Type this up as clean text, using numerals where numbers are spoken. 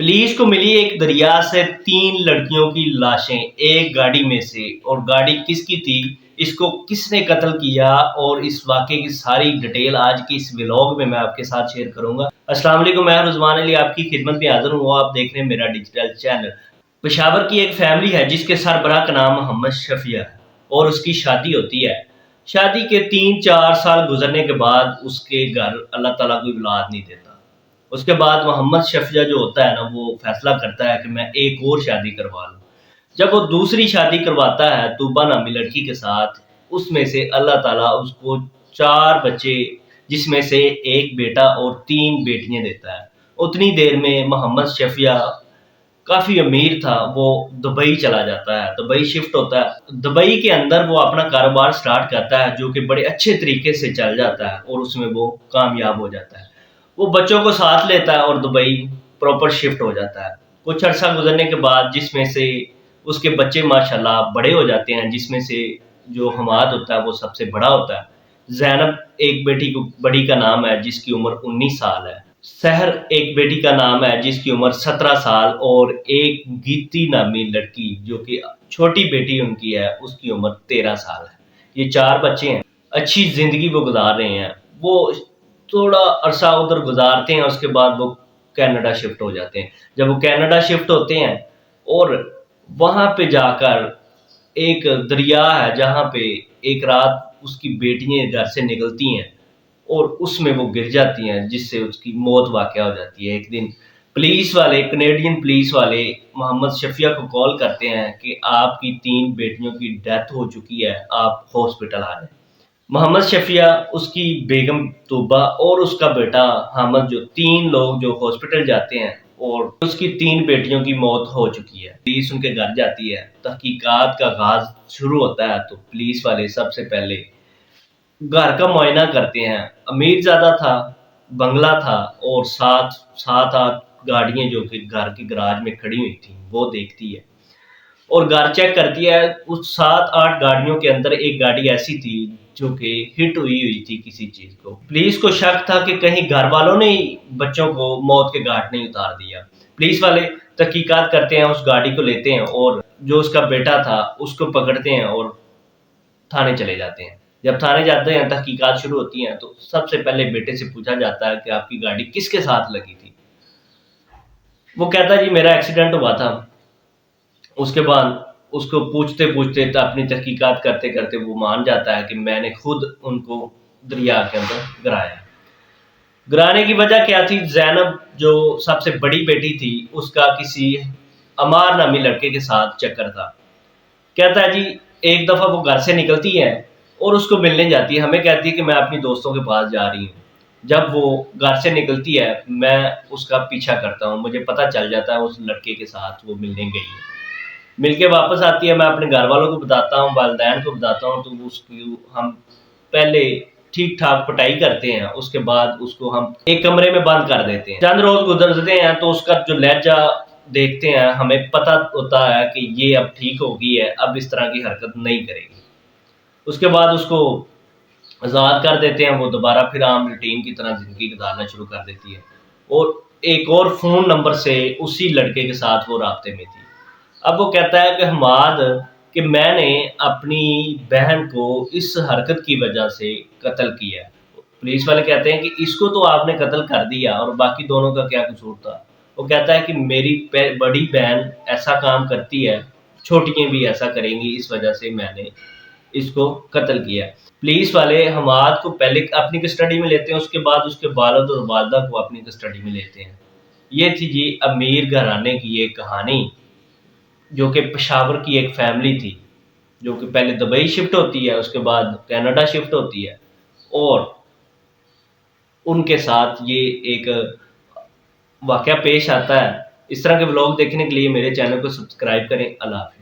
Police को मिली एक दरिया से 3 लड़कियों की लाशें एक गाड़ी में से, और गाड़ी किसकी थी, इसको किसने कत्ल किया, और इस वाक़े की सारी डिटेल आज की इस व्लॉग में मैं आपके साथ शेयर करूंगा। अस्सलाम वालेकुम, मैं रुज़वान अली आपकी खिदमत में हाज़िर हूँ। आप देख रहे हैं मेरा डिजिटल चैनल। पेशावर की एक फैमिली है जिसके सरबराह का नाम मोहम्मद शफिया है और उसकी शादी होती है। शादी के 3-4 साल गुजरने के बाद उसके घर अल्लाह ताला कोई औलाद नहीं देता। उसके बाद मोहम्मद शफिया जो होता है ना, वो फैसला करता है कि मैं एक और शादी करवा लूँ। जब वो दूसरी शादी करवाता है तूबा नामी लड़की के साथ, उसमें से अल्लाह ताला उसको 4 बच्चे, जिसमें से 1 बेटा और 3 बेटियां देता है। उतनी देर में मोहम्मद शफिया काफ़ी अमीर था, वो दुबई चला जाता है, दुबई शिफ्ट होता है। दुबई के अंदर वो अपना कारोबार स्टार्ट करता है जो कि बड़े अच्छे तरीके से चल जाता है और उसमें वो कामयाब हो जाता है। वो बच्चों को साथ लेता है और दुबई प्रॉपर शिफ्ट हो जाता है। कुछ अर्सा गुजरने के बाद जिसमें से उसके बच्चे माशाल्लाह बड़े हो जाते हैं, जिसमें से जो हमाद होता है वो सबसे बड़ा होता है। ज़ैनब एक बेटी को बड़ी का नाम है जिसकी उम्र 19 साल है। सहर एक बेटी का नाम है जिसकी उम्र 17 साल, और एक गीती नामी लड़की जो कि छोटी बेटी उनकी है, उसकी उम्र 13 साल है। ये 4 बच्चे हैं। अच्छी ज़िंदगी वो गुजार रहे हैं। वो थोड़ा अरसा उधर गुजारते हैं, उसके बाद वो कनाडा शिफ्ट हो जाते हैं। जब वो कनाडा शिफ्ट होते हैं और वहाँ पे जाकर एक दरिया है जहाँ पे एक रात उसकी बेटियां घर से निकलती हैं और उसमें वो गिर जाती हैं, जिससे उसकी मौत वाक़या हो जाती है। एक दिन पुलिस वाले, कनेडियन पुलिस वाले मोहम्मद शफिया को कॉल करते हैं कि आपकी 3 बेटियों की डेथ हो चुकी है, आप हॉस्पिटल आ जाएं। मोहम्मद शफिया, उसकी बेगम तूबा और उसका बेटा हामिद, जो 3 लोग जो हॉस्पिटल जाते हैं, और उसकी 3 बेटियों की मौत हो चुकी है। पुलिस उनके घर जाती है, तहकीकात का आगाज शुरू होता है। तो पुलिस वाले सबसे पहले घर का मुआयना करते हैं। अमीर ज़्यादा था, बंगला था, और 7-8 गाड़ियाँ जो कि घर के गराज में खड़ी हुई थी वो देखती है और घर चेक करती है। उस 7-8 गाड़ियों के अंदर एक गाड़ी ऐसी थी जो कि हिट हुई हुई थी किसी चीज को। पुलिस को शक था कि कहीं घर वालों ने ही बच्चों को मौत के घाट नहीं उतार दिया। पुलिस वाले तहकीकात करते हैं, उस गाड़ी को लेते हैं और जो उसका बेटा था उसको पकड़ते हैं और थाने चले जाते हैं। जब थाने जाते हैं, तहकीकात शुरू होती हैं, तो सबसे पहले बेटे से पूछा जाता है कि आपकी गाड़ी किसके साथ लगी थी। वो कहता है जी मेरा एक्सीडेंट हुआ था। उसके बाद उसको पूछते-पूछते अपनी तहकीकात करते-करते वो मान जाता है कि मैंने खुद उनको दरिया के अंदर गिराया। गिराने की वजह क्या थी? ज़ैनब जो सबसे बड़ी बेटी थी, उसका किसी अमार नामी लड़के के साथ चक्कर था। कहता है जी एक दफ़ा वो घर से निकलती है और उसको मिलने जाती है। हमें कहती है कि मैं अपनी दोस्तों के पास जा रही हूँ। जब वो घर से निकलती है, मैं उसका पीछा करता हूँ। मुझे पता चल जाता है उस लड़के के साथ वो मिलने गई है। मिलके वापस आती है, मैं अपने घर वालों को बताता हूँ, वालिदैन को बताता हूँ, तो उसकी हम पहले ठीक-ठाक पिटाई करते हैं। उसके बाद उसको हम एक कमरे में बंद कर देते हैं। चंद रोज़ गुज़रते हैं तो उसका जो लहज़ा देखते हैं, हमें पता होता है कि ये अब ठीक हो गई है, अब इस तरह की हरकत नहीं करेगी। उसके बाद उसको आज़ाद कर देते हैं। वो दोबारा फिर आम रूटीन की तरह ज़िंदगी गुज़ारना शुरू कर देती है और एक और फ़ोन नंबर से उसी लड़के के साथ वो राब्ते में थी। अब वो कहता है कि हमाद, कि मैंने अपनी बहन को इस हरकत की वजह से कत्ल किया। पुलिस वाले कहते हैं कि इसको तो आपने कत्ल कर दिया और बाकी दोनों का क्या कसूर था? वो कहता है कि मेरी बड़ी बहन ऐसा काम करती है, छोटियाँ भी ऐसा करेंगी, इस वजह से मैंने इसको कत्ल किया। पुलिस वाले हमाद को पहले अपनी कस्टडी में लेते हैं, उसके बाद उसके वालिद और वालिदा को अपनी कस्टडी में लेते हैं। ये थी जी अमीर घराने की एक कहानी, जो कि पेशावर की एक फैमिली थी, जो कि पहले दुबई शिफ्ट होती है, उसके बाद कनाडा शिफ्ट होती है, और उनके साथ ये एक वाक़या पेश आता है। इस तरह के व्लॉग देखने के लिए मेरे चैनल को सब्सक्राइब करें। अल्लाह हाफ़िज़।